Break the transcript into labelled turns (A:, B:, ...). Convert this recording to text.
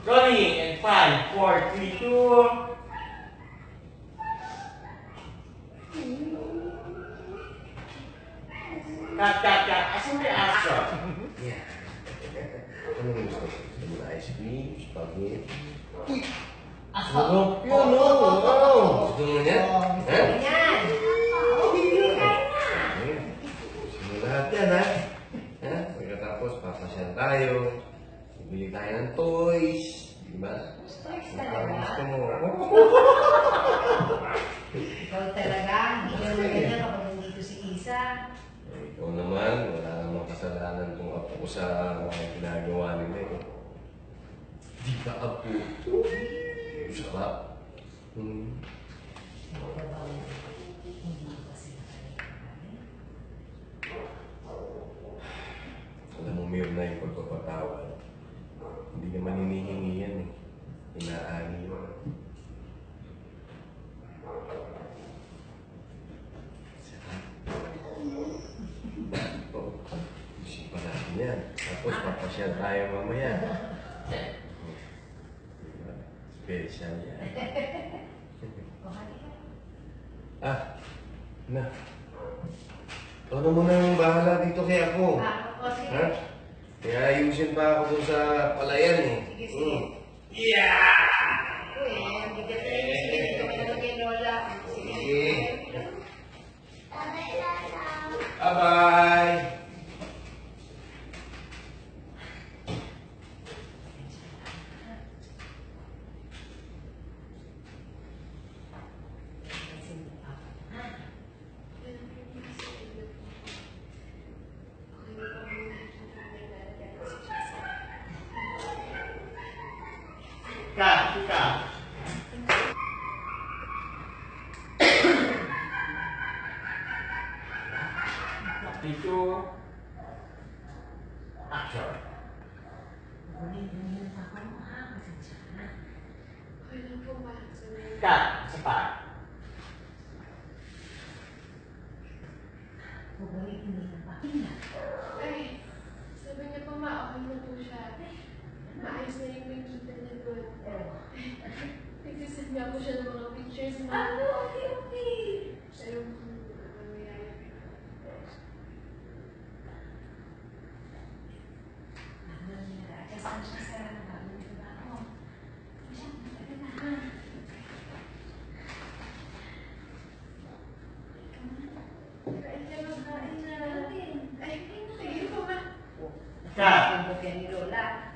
A: Rolling in 5, 4, 3, 2. Cut. Asan may aso?
B: Yeah. Ano gusto? Gusto mo na ice cream? Spaghetti?
A: Aso?
B: Yun, wow! Gusto mo niya? Ha?
C: Yan.
B: Gusto mo lahat yan, ha? Ha? Pagkatapos, papasyal tayo. Bibili tayo ng toys. Diba?
C: Toys
B: Parang gusto
C: talaga?
B: mo.
C: Ikaw talaga. Hindi ka naman ganyan kapag nandito si Isa.
B: Ikaw naman, wala namang kasalanan kung apo ko sa mga ginagawa nila eh. Di ka apo. Sarap. Alam mo, Mir, na yung pagpapatawad. Hindi naman hinihingi yan eh. Inaani yun. Isipan natin yan. Tapos papasyal tayo mamaya. Diba? Special yan. Na. Ikaw na muna yung bahala dito kay ako.
C: Sige.
B: Ha? Kaya ayusin pa ako dun sa palayan eh.
C: Sige.
B: Yeah!
C: Hindi ka tayo. Sige, dito ka na kay Lola.
B: Sige. Bye-bye!
A: Cut. Itu action. Cut. Cepat.
D: Ay, sabi niya po okay na po siya. Maayos na yung nakikita niya doon. Nagsisend nga po siya ng mga pictures na.
C: Okay.
D: Pero kung ano mangyayari.
C: Saan siya sa bagong trabaho?
D: Kain ka na, kain na. Ay, sige po ma.
A: Cut.
C: Ang bukyan ni Lola.